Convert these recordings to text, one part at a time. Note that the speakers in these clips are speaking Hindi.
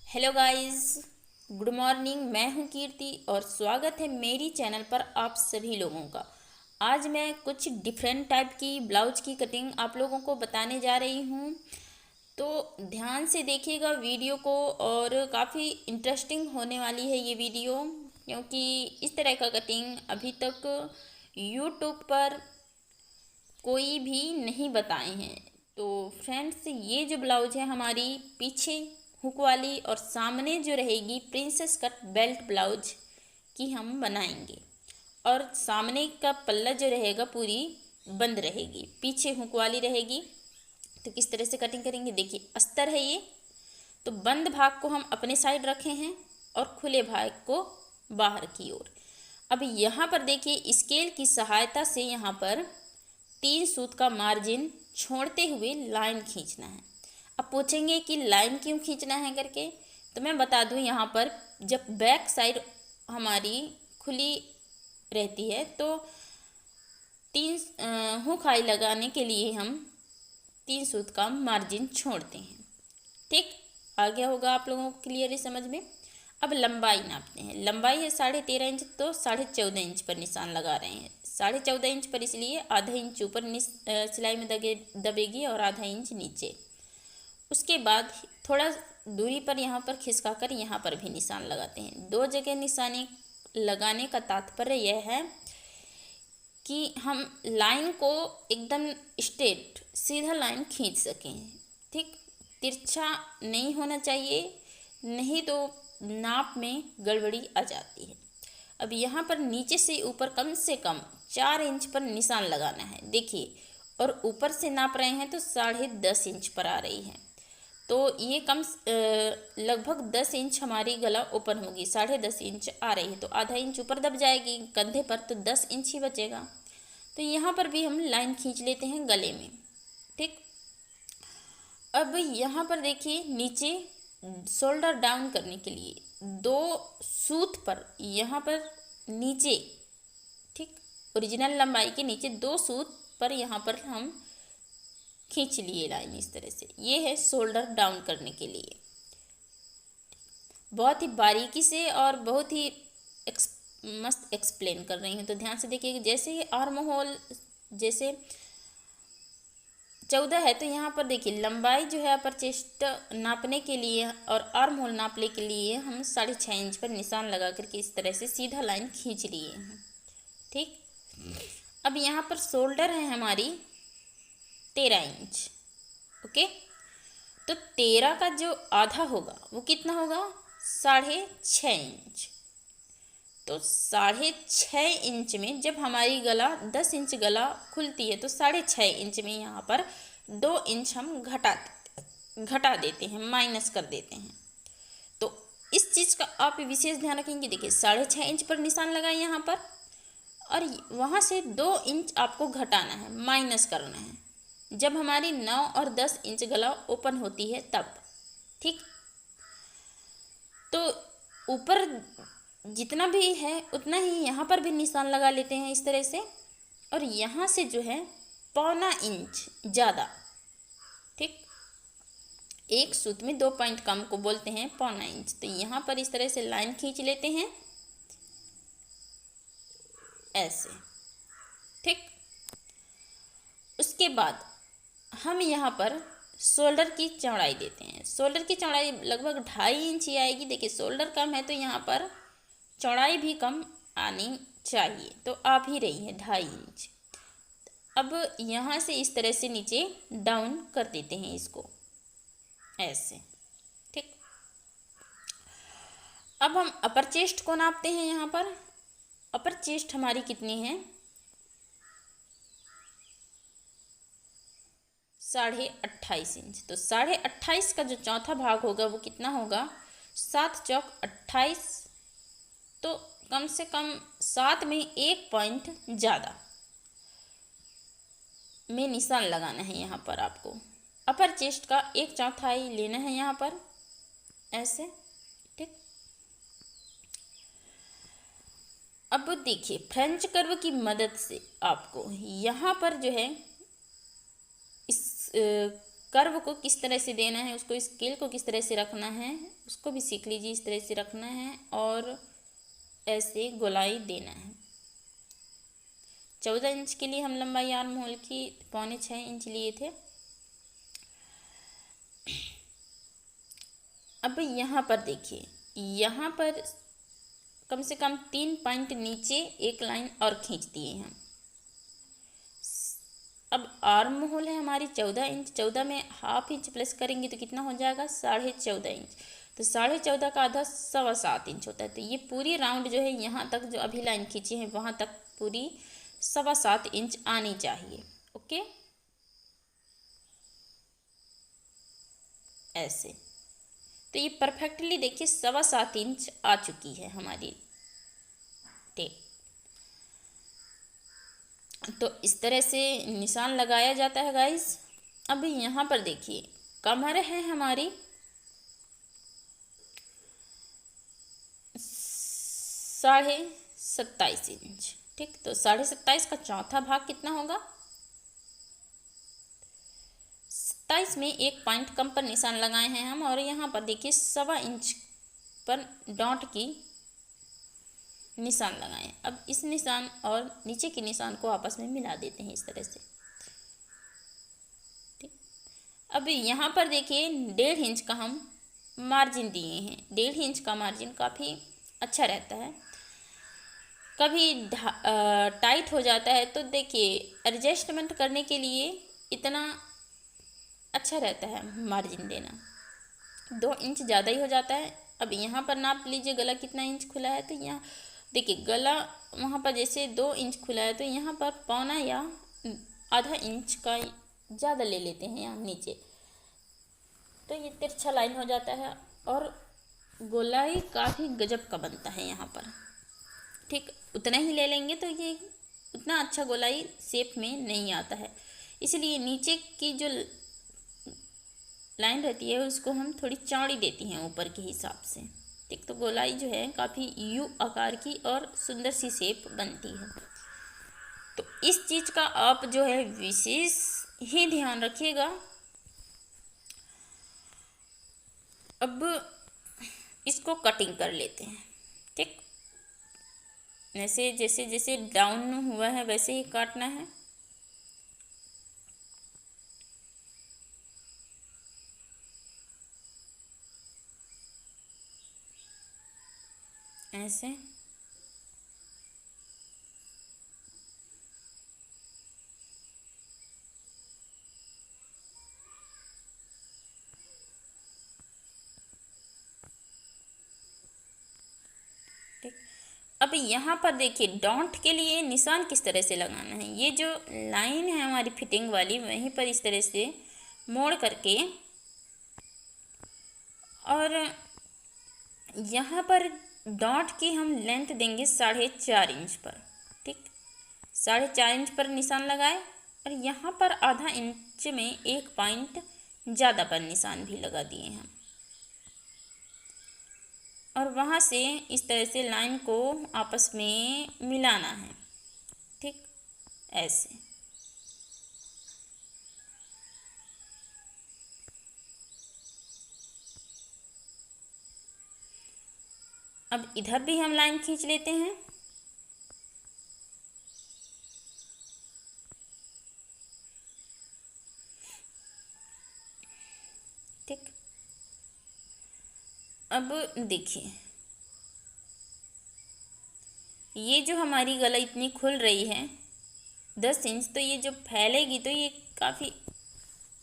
Hello guys, good morning. मैं हूं कीर्ति और स्वागत है मेरी चैनल पर आप सभी लोगों का। आज मैं कुछ डिफरेंट टाइप की ब्लाउज की कटिंग आप लोगों को बताने जा रही हूं, तो ध्यान से देखिएगा वीडियो को। और काफ़ी इंटरेस्टिंग होने वाली है ये वीडियो, क्योंकि इस तरह का कटिंग अभी तक यूट्यूब पर कोई भी नहीं बताए हैं। तो फ्रेंड्स, ये जो ब्लाउज है हमारी पीछे हुक वाली और सामने जो रहेगी प्रिंसेस कट बेल्ट ब्लाउज की हम बनाएंगे। और सामने का पल्ला जो रहेगा पूरी बंद रहेगी, पीछे हुक वाली रहेगी। तो किस तरह से कटिंग करेंगे देखिए। अस्तर है ये, तो बंद भाग को हम अपने साइड रखे हैं और खुले भाग को बाहर की ओर। अब यहाँ पर देखिए, स्केल की सहायता से यहाँ पर 3 सूत का मार्जिन छोड़ते हुए लाइन खींचना है। अब पूछेंगे कि लाइन क्यों खींचना है करके, तो मैं बता दूं, यहाँ पर जब बैक साइड हमारी खुली रहती है तो 3 हुक आई लगाने के लिए हम 3 सूत का मार्जिन छोड़ते हैं। ठीक, आ गया होगा आप लोगों को क्लियर समझ में। अब लंबाई नापते हैं। लंबाई है 13.5 इंच, तो 14.5 इंच पर निशान लगा रहे हैं। 14.5 इंच पर इसलिए आधा इंच ऊपर सिलाई में दबेगी और आधा इंच नीचे। उसके बाद थोड़ा दूरी पर यहाँ पर खिसका कर यहाँ पर भी निशान लगाते हैं। 2 जगह निशानी लगाने का तात्पर्य यह है कि हम लाइन को एकदम स्ट्रेट सीधा लाइन खींच सकें। ठीक, तिरछा नहीं होना चाहिए, नहीं तो नाप में गड़बड़ी आ जाती है। अब यहाँ पर नीचे से ऊपर कम से कम 4 इंच पर निशान लगाना है देखिए। और ऊपर से नाप रहे हैं तो 10.5 इंच पर आ रही है। तो ये लगभग 10 इंच हमारी गला ओपन होगी। 10.5 इंच आ रही है तो आधा इंच ऊपर दब जाएगी कंधे पर, तो 10 इंच ही बचेगा। तो यहाँ पर भी हम लाइन खींच लेते हैं गले में। ठीक, अब यहाँ पर देखिए, नीचे शोल्डर डाउन करने के लिए 2 सूत पर यहाँ पर नीचे, ठीक, ओरिजिनल लंबाई के नीचे 2 सूत पर यहाँ पर हम खींच लिए लाइन इस तरह से। ये है शोल्डर डाउन करने के लिए। बहुत ही बारीकी से और बहुत ही मस्त एक्सप्लेन कर रही हूँ, तो ध्यान से देखिए। जैसे ही आर्म होल जैसे 14 है, तो यहाँ पर देखिए लंबाई जो है अपर चेस्ट नापने के लिए और आर्म होल नापने के लिए हम 6.5 इंच पर निशान लगा करके इस तरह से सीधा लाइन खींच लिए हैं। ठीक, अब यहाँ पर शोल्डर है हमारी 13 इंच। ओके, तो 13 का जो आधा होगा वो कितना होगा? 6.5 इंच। तो 6.5 इंच में जब हमारी गला 10 इंच गला खुलती है, तो 6.5 इंच में यहाँ पर 2 इंच हम घटा देते हैं, माइनस कर देते हैं। तो इस चीज़ का आप विशेष ध्यान रखेंगे। देखिए 6.5 इंच पर निशान लगाए यहाँ पर, और वहाँ से 2 इंच आपको घटाना है, माइनस करना है, जब हमारी 9 और 10 इंच गला ओपन होती है तब। ठीक, तो ऊपर जितना भी है उतना ही यहाँ पर भी निशान लगा लेते हैं इस तरह से। और यहाँ से जो है 1.25 इंच ज़्यादा, ठीक, एक सूत में 2 पॉइंट कम को बोलते हैं 1.25 इंच। तो यहाँ पर इस तरह से लाइन खींच लेते हैं ऐसे। ठीक, उसके बाद हम यहाँ पर शोल्डर की चौड़ाई देते हैं। शोल्डर की चौड़ाई लगभग 2.5 इंच ही आएगी। देखिए शोल्डर कम है तो यहाँ पर चौड़ाई भी कम आनी चाहिए, तो आ भी रही है 2.5 इंच। अब यहाँ से इस तरह से नीचे डाउन कर देते हैं इसको ऐसे। ठीक, अब हम अपर चेस्ट को नापते हैं। यहाँ पर अपर चेस्ट हमारी कितनी है? 28.5 इंच। तो 28.5 का जो चौथा भाग होगा वो कितना होगा? 7 चौक 28। तो कम से कम 7 में 1 पॉइंट ज़्यादा में निशान लगाना है। यहाँ पर आपको अपर चेस्ट का 1/4 लेना है यहाँ पर ऐसे। ठीक, अब देखिए फ्रेंच कर्व की मदद से आपको यहाँ पर जो है इस कर्व को किस तरह से देना है, उसको स्केल को किस तरह से रखना है उसको भी सीख लीजिए। इस तरह से रखना है और ऐसे गोलाई देना है। 14 इंच के लिए हम लंबाई आर्म होल की 6.25 इंच लिए थे। अब यहाँ पर देखिए, यहाँ पर कम से कम 3 पॉइंट नीचे एक लाइन और खींच दिए हम। अब आर्म होल है हमारी 14 इंच, 14 में ½ इंच प्लस करेंगे तो कितना हो जाएगा 14.5 इंच। तो 14.5 का आधा 7.25 इंच होता है। तो ये पूरी राउंड जो है यहाँ तक जो अभी लाइन खींची है वहाँ तक पूरी 7.25 इंच आनी चाहिए। ओके, ऐसे। तो ये परफेक्टली देखिए 7.25 इंच आ चुकी है हमारी टेप। तो इस तरह से निशान लगाया जाता है गाइस। अब यहाँ पर देखिए कमर है हमारी 27.5 इंच। ठीक, तो 27.5 का चौथा भाग कितना होगा 27 में एक पॉइंट कम पर निशान लगाए हैं हम। और यहाँ पर देखिए 1.25 इंच पर डॉट की निशान लगाएं। अब इस निशान और नीचे के निशान को आपस में मिला देते हैं इस तरह से। ठीक, अब यहाँ पर देखिए 1.5 इंच का हम मार्जिन दिए हैं। 1.5 इंच का मार्जिन काफ़ी अच्छा रहता है। कभी टाइट हो जाता है तो देखिए एडजस्टमेंट करने के लिए इतना अच्छा रहता है मार्जिन देना। 2 इंच ज़्यादा ही हो जाता है। अब यहाँ पर नाप लीजिए गला कितना इंच खुला है। तो यहाँ देखिए गला वहाँ पर जैसे 2 इंच खुला है तो यहाँ पर 1.25 या ½ इंच का ज़्यादा ले लेते हैं यहाँ नीचे। तो ये तिरछा लाइन हो जाता है और गोलाई काफ़ी गजब का बनता है यहाँ पर। ठीक, उतना ही ले लेंगे तो ये उतना अच्छा गोलाई शेप में नहीं आता है। इसलिए नीचे की जो लाइन रहती है उसको हम थोड़ी चौड़ी देती हैं ऊपर के हिसाब से। ठीक, तो गोलाई जो है काफ़ी यू आकार की और सुंदर सी शेप बनती है। तो इस चीज़ का आप जो है विशेष ही ध्यान रखिएगा। अब इसको कटिंग कर लेते हैं। ठीक, ऐसे जैसे जैसे डाउन हुआ है वैसे ही काटना है। ऐसे ठीक, अब यहाँ पर देखिए डॉट के लिए निशान किस तरह से लगाना है। ये जो लाइन है हमारी फिटिंग वाली वहीं पर इस तरह से मोड़ करके और यहाँ पर डॉट की हम लेंथ देंगे 4.5 इंच पर। ठीक, 4.5 इंच पर निशान लगाए और यहाँ पर ½ इंच में एक पॉइंट ज़्यादा पर निशान भी लगा दिए हम। और वहाँ से इस तरह से लाइन को आपस में मिलाना है। ठीक, ऐसे। अब इधर भी हम लाइन खींच लेते हैं। ठीक, अब देखिए ये जो हमारी गला इतनी खुल रही है 10 इंच, तो ये जो फैलेगी तो ये काफ़ी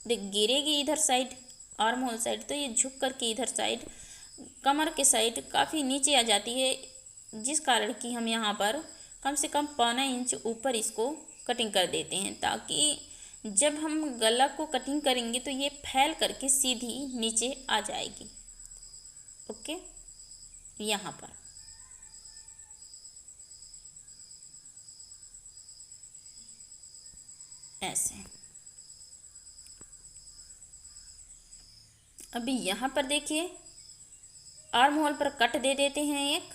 गिरेगी इधर साइड आर्म होल साइड। तो ये झुक करके इधर साइड कमर के साइड काफ़ी नीचे आ जाती है, जिस कारण कि हम यहाँ पर कम से कम 1.25 इंच ऊपर इसको कटिंग कर देते हैं, ताकि जब हम गला को कटिंग करेंगे तो ये फैल करके सीधी नीचे आ जाएगी। ओके, यहाँ पर ऐसे। अभी यहाँ पर देखिए आर्म होल पर कट दे देते हैं एक।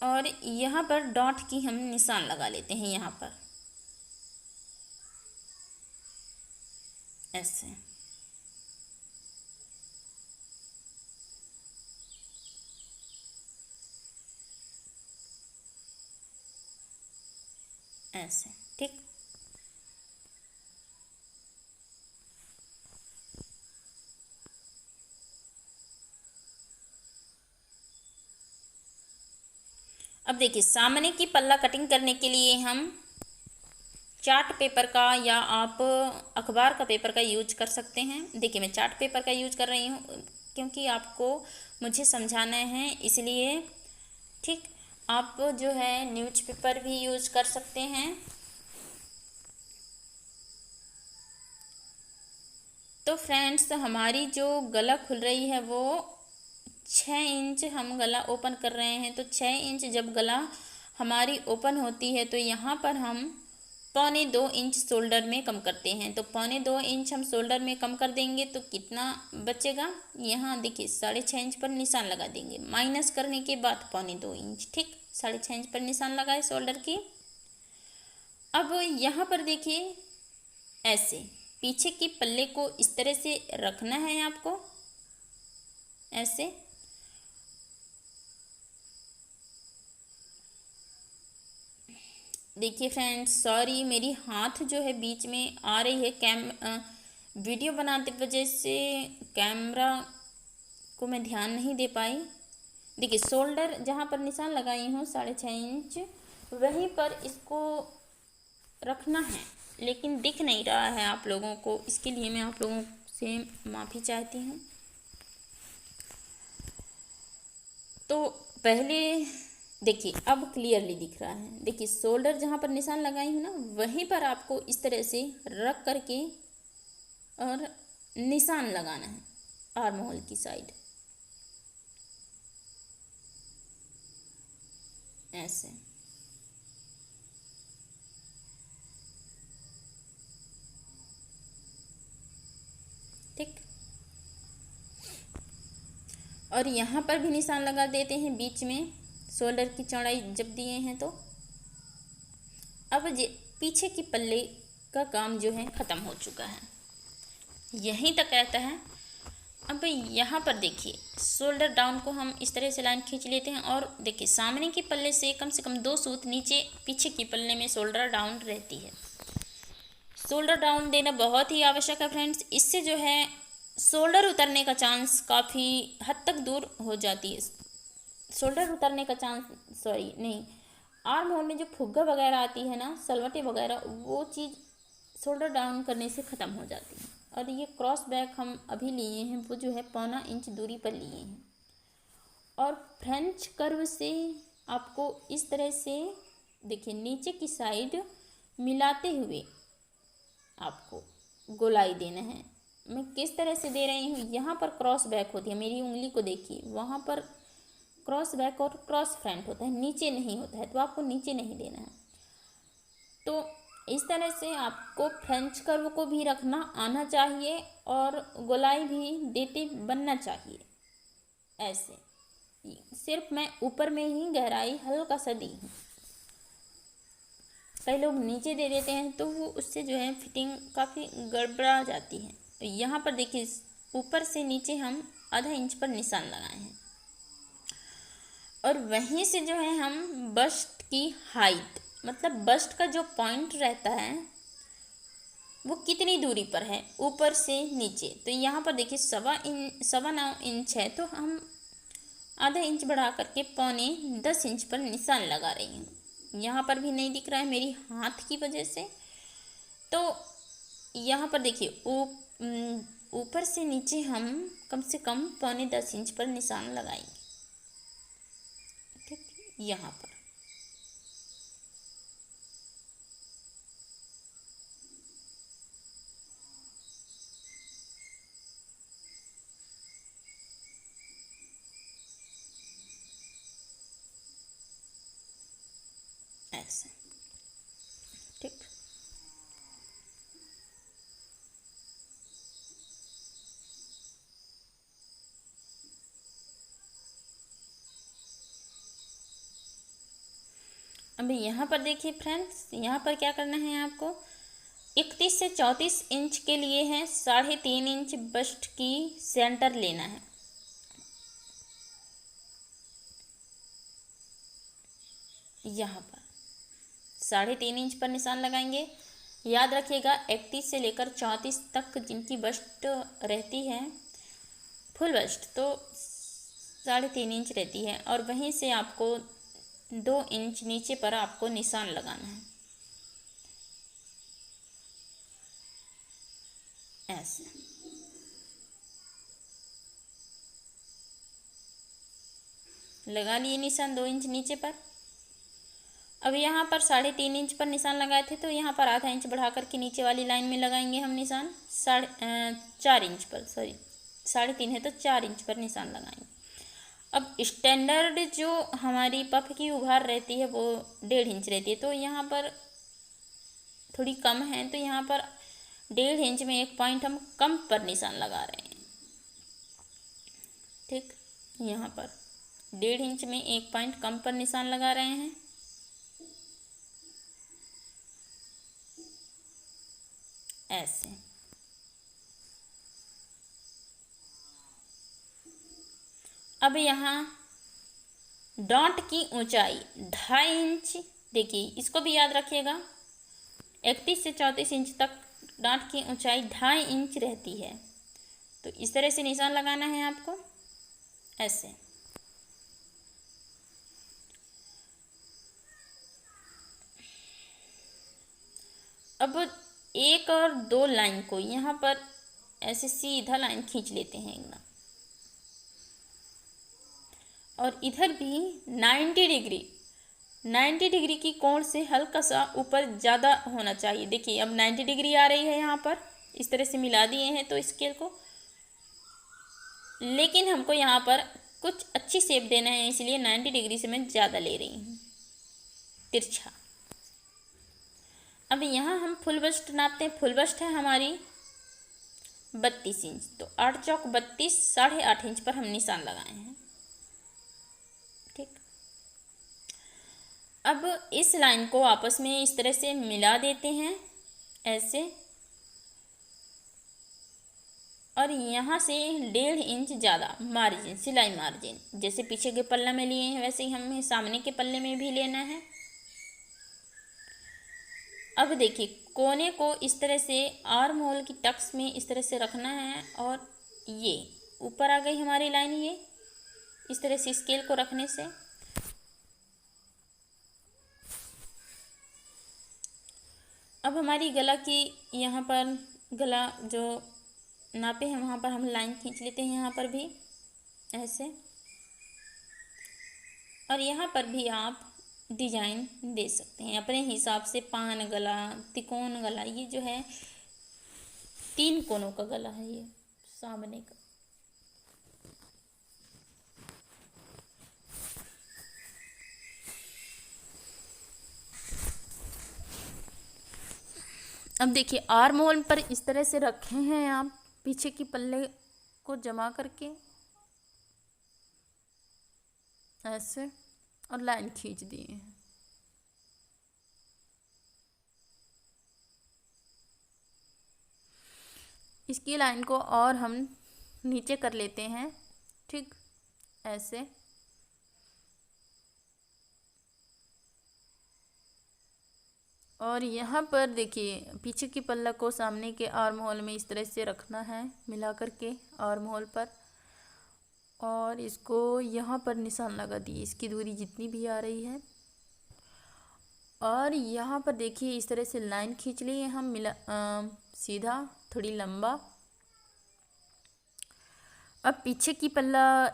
और यहाँ पर डॉट की हम निशान लगा लेते हैं, यहाँ पर ऐसे। ऐसे ठीक। अब देखिए, सामने की पल्ला कटिंग करने के लिए हम चार्ट पेपर का या आप अखबार का पेपर का यूज कर सकते हैं। देखिए, मैं चार्ट पेपर का यूज कर रही हूँ क्योंकि आपको मुझे समझाना है, इसलिए ठीक। आप जो है न्यूज़पेपर भी यूज कर सकते हैं। तो फ्रेंड्स, हमारी जो गला खुल रही है वो 6 इंच हम गला ओपन कर रहे हैं। तो 6 इंच जब गला हमारी ओपन होती है तो यहाँ पर हम 1.25 इंच शोल्डर में कम करते हैं। तो 1.25 इंच हम शोल्डर में कम कर देंगे तो कितना बचेगा, यहाँ देखिए 6.5 इंच पर निशान लगा देंगे। माइनस करने के बाद 1.25 इंच, ठीक। 6.5 इंच पर निशान लगाए शोल्डर की। अब यहाँ पर देखिए, ऐसे पीछे की पल्ले को इस तरह से रखना है आपको, ऐसे। देखिए फ्रेंड्स, सॉरी, मेरी हाथ जो है बीच में आ रही है। वीडियो बनाते वजह से कैमरा को मैं ध्यान नहीं दे पाई। देखिए, शोल्डर जहाँ पर निशान लगाई हूँ 6.5 इंच, वहीं पर इसको रखना है, लेकिन दिख नहीं रहा है आप लोगों को। इसके लिए मैं आप लोगों से माफ़ी चाहती हूँ। तो पहले देखिए, अब क्लियरली दिख रहा है। देखिए, शोल्डर जहाँ पर निशान लगाई हूँ ना, वहीं पर आपको इस तरह से रख करके और निशान लगाना है आर्म होल की साइड, ऐसे। ठीक। और यहाँ पर भी निशान लगा देते हैं बीच में, शोल्डर की चौड़ाई जब दिए हैं तो। अब पीछे की पल्ले का काम जो है ख़त्म हो चुका है, यहीं तक रहता है। अब यहाँ पर देखिए, शोल्डर डाउन को हम इस तरह से लाइन खींच लेते हैं और देखिए, सामने की पल्ले से कम 2 सूत नीचे पीछे की पल्ले में शोल्डर डाउन रहती है। शोल्डर डाउन देना बहुत ही आवश्यक है फ्रेंड्स। इससे जो है शोल्डर उतरने का चांस काफ़ी हद तक दूर हो जाती है। शोल्डर उतरने का चांस, सॉरी नहीं, आर्म होल में जो फुग्गा वगैरह आती है ना, सलवटें वगैरह, वो चीज़ शोल्डर डाउन करने से ख़त्म हो जाती है। और ये क्रॉस बैक हम अभी लिए हैं, वो जो है 1.25 इंच दूरी पर लिए हैं। और फ्रेंच कर्व से आपको इस तरह से देखिए, नीचे की साइड मिलाते हुए आपको गोलाई देना है। मैं किस तरह से दे रही हूँ, यहाँ पर क्रॉस बैक होती है, मेरी उंगली को देखिए, वहाँ पर क्रॉस बैक और क्रॉस फ्रंट होता है, नीचे नहीं होता है, तो आपको नीचे नहीं देना है। तो इस तरह से आपको फ्रेंच कर्व को भी रखना आना चाहिए और गोलाई भी देते बनना चाहिए, ऐसे। सिर्फ मैं ऊपर में ही गहराई हल्का सा दी हूँ। कई लोग नीचे दे देते हैं तो वो उससे जो है फिटिंग काफ़ी गड़बड़ा जाती है। तो यहाँ पर देखिए, ऊपर से नीचे हम आधा इंच पर निशान लगाए हैं और वहीं से जो है हम बस्ट की हाइट, मतलब बस्ट का जो पॉइंट रहता है वो कितनी दूरी पर है ऊपर से नीचे। तो यहाँ पर देखिए 9.25 इंच है, तो हम आधा इंच बढ़ा करके 9.25 इंच पर निशान लगा रही हूँ। यहाँ पर भी नहीं दिख रहा है मेरी हाथ की वजह से। तो यहाँ पर देखिए, ऊपर से नीचे हम कम से कम 9.25 इंच पर निशान लगाएंगे, ठीक। यहाँ पर ऐसे, ठीक। अब यहाँ पर देखिए फ्रेंड्स, यहाँ पर क्या करना है आपको, 31 से 34 इंच के लिए है 3.5 इंच बस्ट की सेंटर लेना है। यहाँ पर 3.5 इंच पर निशान लगाएंगे। याद रखिएगा 31 से लेकर 34 तक जिनकी बस्ट रहती है फुल बस्ट, तो 3.5 इंच रहती है, और वहीं से आपको 2 इंच नीचे पर आपको निशान लगाना है, ऐसे। लगा लिए निशान 2 इंच नीचे पर। अब यहाँ पर 3.5 इंच पर निशान लगाए थे, तो यहाँ पर आधा इंच बढ़ा करके नीचे वाली लाइन में लगाएंगे हम निशान 4 इंच पर, सॉरी 3.5 है तो 4 इंच पर निशान लगाएंगे। अब स्टैंडर्ड जो हमारी पफ की उभार रहती है वो 1.5 इंच रहती है, तो यहाँ पर थोड़ी कम है, तो यहाँ पर 1.5 इंच में 1 पॉइंट हम कम पर निशान लगा रहे हैं। ठीक, यहाँ पर 1.5 इंच में 1 पॉइंट कम पर निशान लगा रहे हैं, ऐसे। अब यहाँ डॉट की ऊंचाई 2.5 इंच, देखिए इसको भी याद रखिएगा, 31 से 34 इंच तक डॉट की ऊंचाई 2.5 इंच रहती है, तो इस तरह से निशान लगाना है आपको, ऐसे। अब 1 और 2 लाइन को यहाँ पर ऐसे सीधा लाइन खींच लेते हैं एकदम, और इधर भी 90 डिग्री की कोण से हल्का सा ऊपर ज़्यादा होना चाहिए। देखिए अब 90 डिग्री आ रही है, यहाँ पर इस तरह से मिला दिए हैं तो स्केल को, लेकिन हमको यहाँ पर कुछ अच्छी शेप देना है, इसलिए 90 डिग्री से मैं ज़्यादा ले रही हूँ, तिरछा। अब यहाँ हम फुल बस्ट नापते हैं। फुल बस्ट है हमारी 32 इंच, तो 8 चौक 32, 8.5 इंच पर हम निशान लगाए हैं। ठीक, अब इस लाइन को आपस में इस तरह से मिला देते हैं, ऐसे, और यहाँ से 1.5 इंच ज़्यादा मार्जिन, सिलाई मार्जिन, जैसे पीछे के पल्ला में लिए हैं वैसे ही हमें सामने के पल्ले में भी लेना है। अब देखिए कोने को इस तरह से आर्म होल की टक्स में इस तरह से रखना है, और ये ऊपर आ गई हमारी लाइन, ये इस तरह से स्केल को रखने से। अब हमारी गला की यहाँ पर गला जो नापे हैं वहाँ पर हम लाइन खींच लेते हैं, यहाँ पर भी ऐसे, और यहाँ पर भी आप डिजाइन दे सकते हैं अपने हिसाब से। पान गला, तिकोन गला, ये जो है 3 कोनों का गला है, ये सामने का। अब देखिए आर्म होल पर इस तरह से रखे हैं आप, पीछे की पल्ले को जमा करके ऐसे, और लाइन खींच दिए हैं। इसकी लाइन को और हम नीचे कर लेते हैं, ठीक, ऐसे। और यहाँ पर देखिए पीछे की पल्ला को सामने के आर्म होल में इस तरह से रखना है, मिला करके आर्म होल पर, और इसको यहाँ पर निशान लगा दिए, इसकी दूरी जितनी भी आ रही है। और यहाँ पर देखिए इस तरह से लाइन खींच लिए हम, मिला सीधा, थोड़ी लंबा। अब पीछे की पल्ला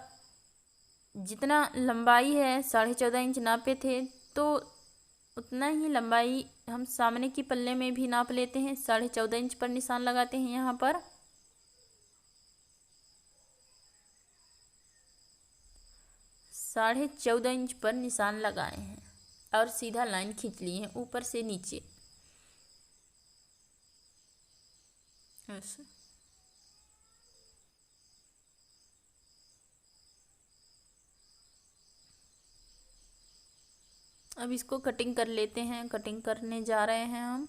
जितना लंबाई है 14.5 इंच नापे थे, तो उतना ही लंबाई हम सामने की पल्ले में भी नाप लेते हैं। 14.5 इंच पर निशान लगाते हैं, यहाँ पर 14.5 इंच पर निशान लगाए हैं, और सीधा लाइन खींच ली है ऊपर से नीचे, ऐसे। अब इसको कटिंग कर लेते हैं, कटिंग करने जा रहे हैं हम।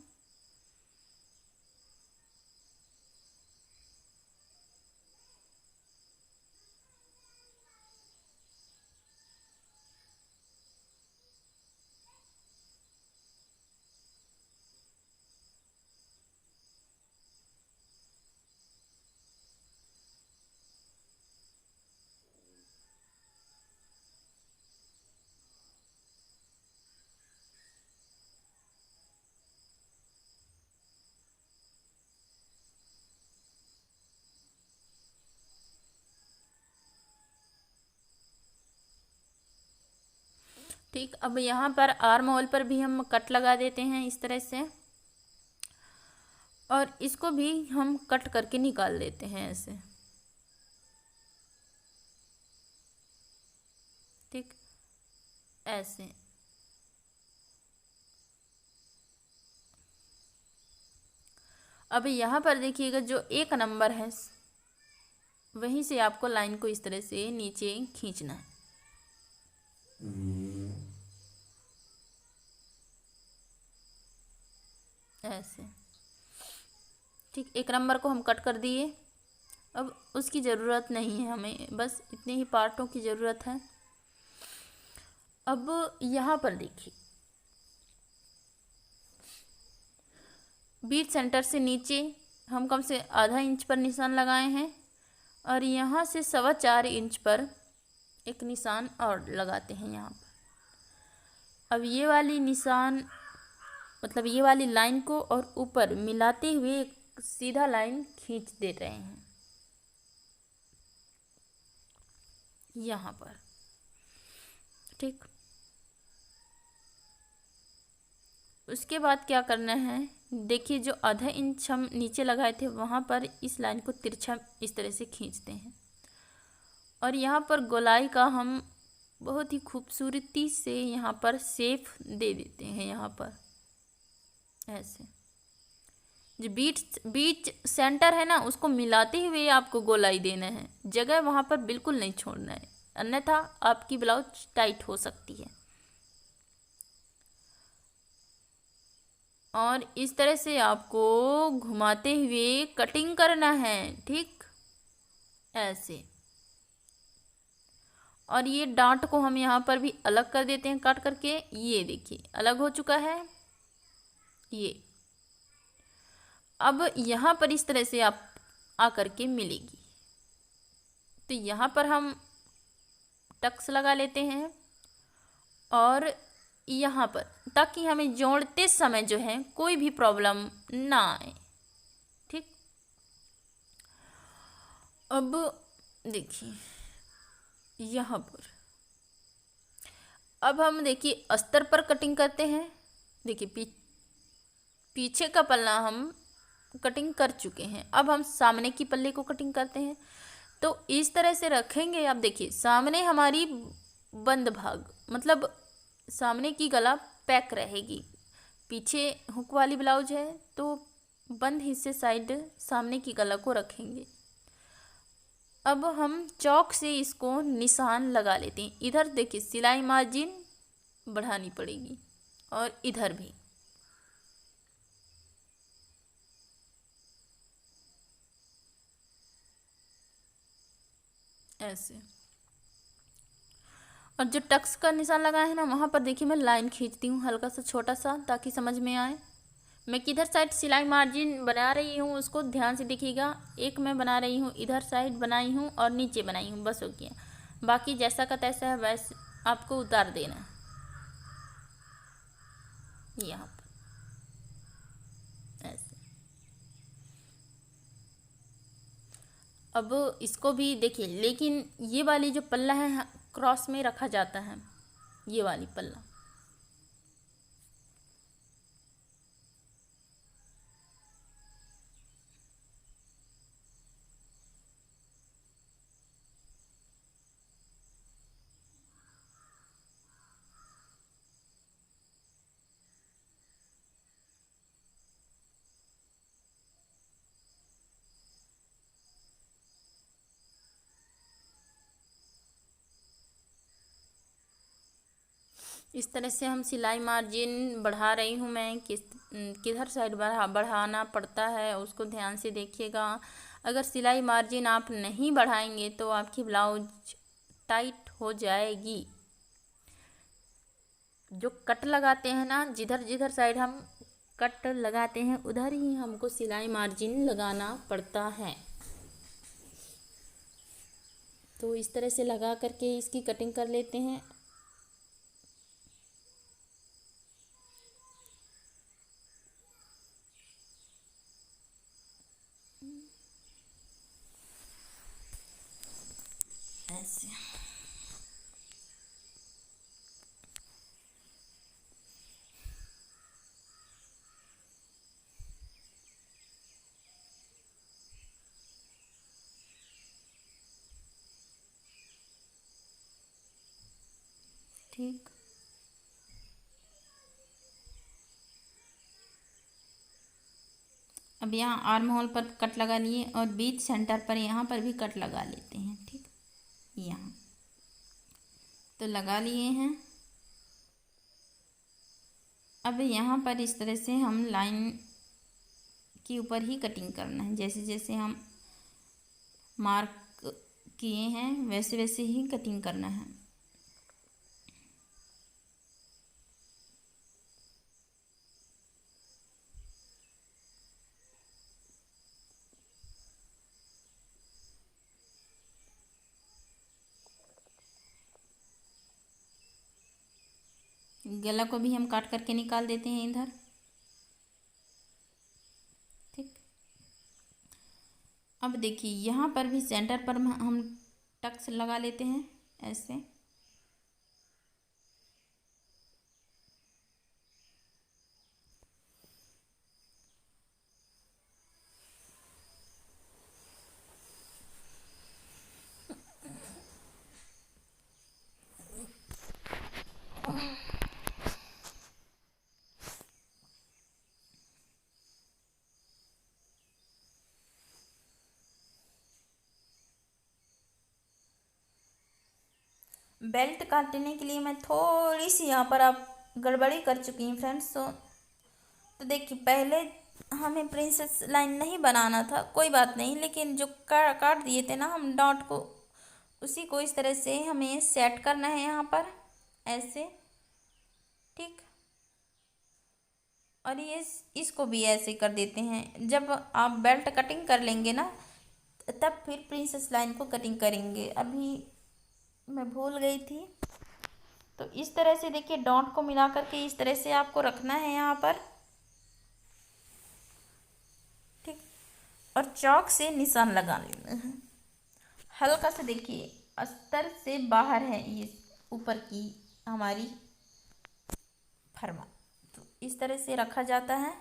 ठीक, अब यहाँ पर आर्म होल पर भी हम कट लगा देते हैं इस तरह से, और इसको भी हम कट करके निकाल देते हैं ऐसे। ठीक, ऐसे। अब यहाँ पर देखिएगा जो एक नंबर है वहीं से आपको लाइन को इस तरह से नीचे खींचना है। ऐसे। ठीक, एक नंबर को हम कट कर दिए। अब उसकी ज़रूरत नहीं है हमें, बस इतने ही पार्टों की ज़रूरत है। अब यहाँ पर देखिए, बीच सेंटर से नीचे हम कम से आधा इंच पर निशान लगाए हैं, और यहाँ से 4.25 इंच पर एक निशान और लगाते हैं यहाँ पर। अब ये वाली निशान मतलब ये वाली लाइन को और ऊपर मिलाते हुए एक सीधा लाइन खींच दे रहे हैं यहाँ पर। ठीक, उसके बाद क्या करना है, देखिए जो आधा इंच हम नीचे लगाए थे वहाँ पर इस लाइन को तिरछा इस तरह से खींचते हैं, और यहाँ पर गोलाई का हम बहुत ही खूबसूरती से यहाँ पर शेप दे देते हैं। यहाँ पर ऐसे जो बीच सेंटर है ना, उसको मिलाते हुए आपको गोलाई देना है, जगह वहाँ पर बिल्कुल नहीं छोड़ना है, अन्यथा आपकी ब्लाउज टाइट हो सकती है। और इस तरह से आपको घुमाते हुए कटिंग करना है। ठीक, ऐसे। और ये डांट को हम यहाँ पर भी अलग कर देते हैं काट करके। ये देखिए अलग हो चुका है ये। अब यहाँ पर इस तरह से आप आकर के मिलेगी, तो यहाँ पर हम टक्स लगा लेते हैं, और यहाँ पर, ताकि हमें जोड़ते समय जो है कोई भी प्रॉब्लम ना आए। ठीक, अब देखिए यहाँ पर, अब हम देखिए अस्तर पर कटिंग करते हैं। देखिए पीछे का पल्ला हम कटिंग कर चुके हैं, अब हम सामने की पल्ले को कटिंग करते हैं। तो इस तरह से रखेंगे। अब देखिए सामने हमारी बंद भाग मतलब सामने की गला पैक रहेगी, पीछे हुक वाली ब्लाउज है तो बंद हिस्से साइड सामने की गला को रखेंगे। अब हम चौक से इसको निशान लगा लेते हैं। इधर देखिए सिलाई मार्जिन बढ़ानी पड़ेगी, और इधर भी ऐसे। और जो टक्स का निशान लगाया है ना, वहाँ पर देखिए मैं लाइन खींचती हूँ हल्का सा छोटा सा, ताकि समझ में आए मैं किधर साइड सिलाई मार्जिन बना रही हूँ। उसको ध्यान से देखिएगा। एक मैं बना रही हूँ इधर साइड बनाई हूँ और नीचे बनाई हूँ, बस हो गया। बाकी जैसा का तैसा है वैसे आपको उतार देना है यहाँ पर ऐसे। अब इसको भी देखिए, लेकिन ये वाली जो पल्ला है क्रॉस में रखा जाता है, ये वाली पल्ला। इस तरह से हम सिलाई मार्जिन बढ़ा रही हूँ मैं। किधर साइड बढ़ाना पड़ता है उसको ध्यान से देखिएगा। अगर सिलाई मार्जिन आप नहीं बढ़ाएंगे तो आपकी ब्लाउज टाइट हो जाएगी। जो कट लगाते हैं ना, जिधर जिधर साइड हम कट लगाते हैं उधर ही हमको सिलाई मार्जिन लगाना पड़ता है। तो इस तरह से लगा करके इसकी कटिंग कर लेते हैं। ऐसे ठीक। अब यहाँ आर्म होल पर कट लगा लिए और बीच सेंटर पर यहाँ पर भी कट लगा लेते हैं। ठीक, यहाँ तो लगा लिए हैं। अब यहाँ पर इस तरह से हम लाइन के ऊपर ही कटिंग करना है। जैसे जैसे हम मार्क किए हैं वैसे वैसे ही कटिंग करना है। गला को भी हम काट करके निकाल देते हैं इधर। ठीक, अब देखिए यहाँ पर भी सेंटर पर हम टक्स लगा लेते हैं ऐसे। बेल्ट काटने के लिए मैं थोड़ी सी यहाँ पर आप गड़बड़ी कर चुकी हैं फ्रेंड्स। तो देखिए पहले हमें प्रिंसेस लाइन नहीं बनाना था, कोई बात नहीं, लेकिन जो काट दिए थे ना हम डॉट को, उसी को इस तरह से हमें सेट करना है यहाँ पर ऐसे। ठीक, और ये इसको भी ऐसे कर देते हैं। जब आप बेल्ट कटिंग कर लेंगे ना तब फिर प्रिंसेस लाइन को कटिंग करेंगे। अभी मैं भूल गई थी। तो इस तरह से देखिए डॉट को मिला करके इस तरह से आपको रखना है यहाँ पर। ठीक, और चौक से निशान लगा लेना है। हल्का सा देखिए अस्तर से बाहर है ये ऊपर की हमारी फरमा, तो इस तरह से रखा जाता है।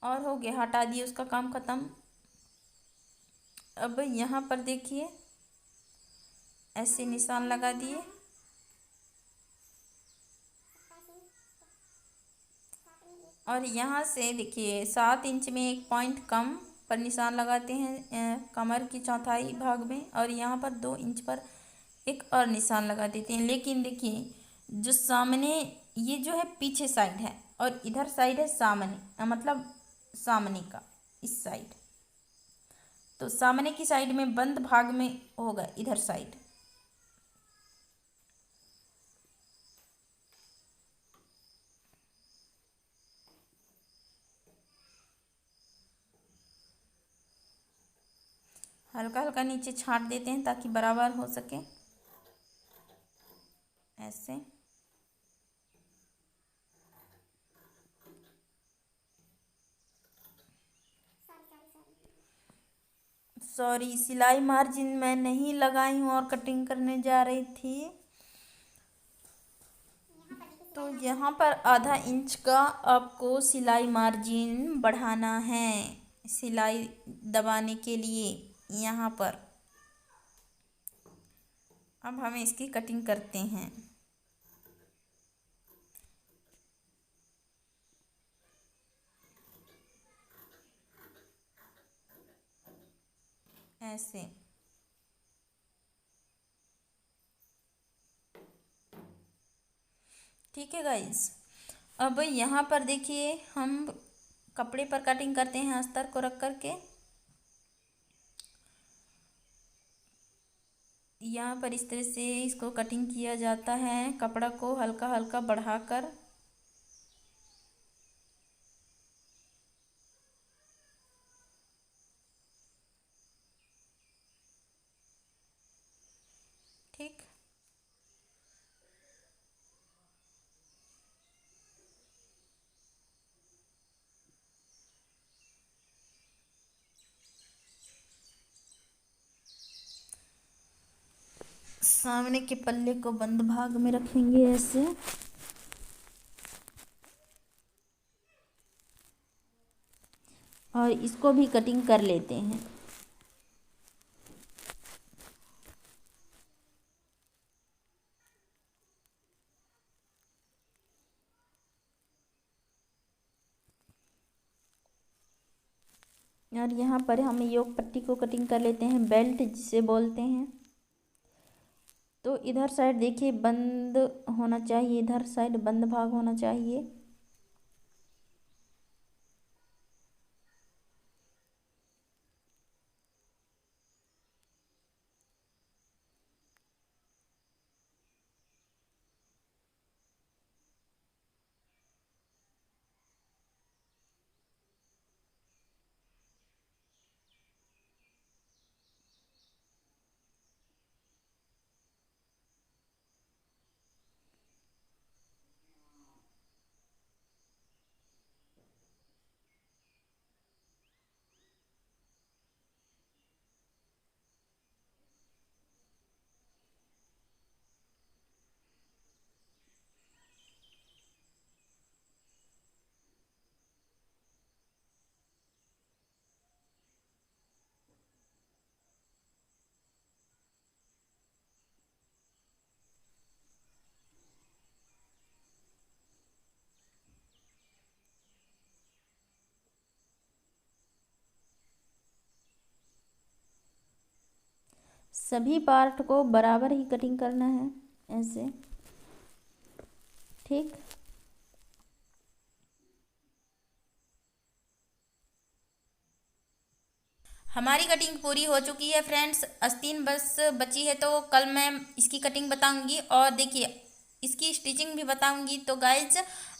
और हो गया, हटा दिए, उसका काम खत्म। अब यहाँ पर देखिए ऐसे निशान लगा दिए। और यहाँ से देखिए 7 इंच में एक पॉइंट कम पर निशान लगाते हैं कमर की चौथाई भाग में, और यहाँ पर 2 इंच पर एक और निशान लगा देते हैं। लेकिन देखिए जो सामने ये जो है पीछे साइड है और इधर साइड है सामने, मतलब सामने का इस साइड, तो सामने की साइड में बंद भाग में होगा इधर साइड। हल्का हल्का नीचे छांट देते हैं ताकि बराबर हो सके ऐसे। सॉरी, सिलाई मार्जिन मैं नहीं लगाई हूँ और कटिंग करने जा रही थी। तो यहाँ पर आधा इंच का आपको सिलाई मार्जिन बढ़ाना है सिलाई दबाने के लिए यहाँ पर। अब हम इसकी कटिंग करते हैं ऐसे। ठीक है गाइस। अब यहाँ पर देखिए हम कपड़े पर कटिंग करते हैं अस्तर को रख करके। यहाँ पर इस तरह से इसको कटिंग किया जाता है, कपड़ा को हल्का हल्का बढ़ाकर। ठीक, सामने के पल्ले को बंद भाग में रखेंगे ऐसे। और इसको भी कटिंग कर लेते हैं। और यहाँ पर हम योक पट्टी को कटिंग कर लेते हैं, बेल्ट जिसे बोलते हैं। तो इधर साइड देखिए बंद होना चाहिए, इधर साइड बंद भाग होना चाहिए। सभी पार्ट को बराबर ही कटिंग करना है ऐसे। ठीक, हमारी कटिंग पूरी हो चुकी है फ्रेंड्स। आस्तीन बस बची है, तो कल मैं इसकी कटिंग बताऊंगी और देखिए इसकी स्टिचिंग भी बताऊंगी। तो गाइज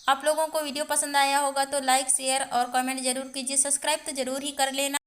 आप लोगों को वीडियो पसंद आया होगा तो लाइक शेयर और कमेंट जरूर कीजिए, सब्सक्राइब तो जरूर ही कर लेना।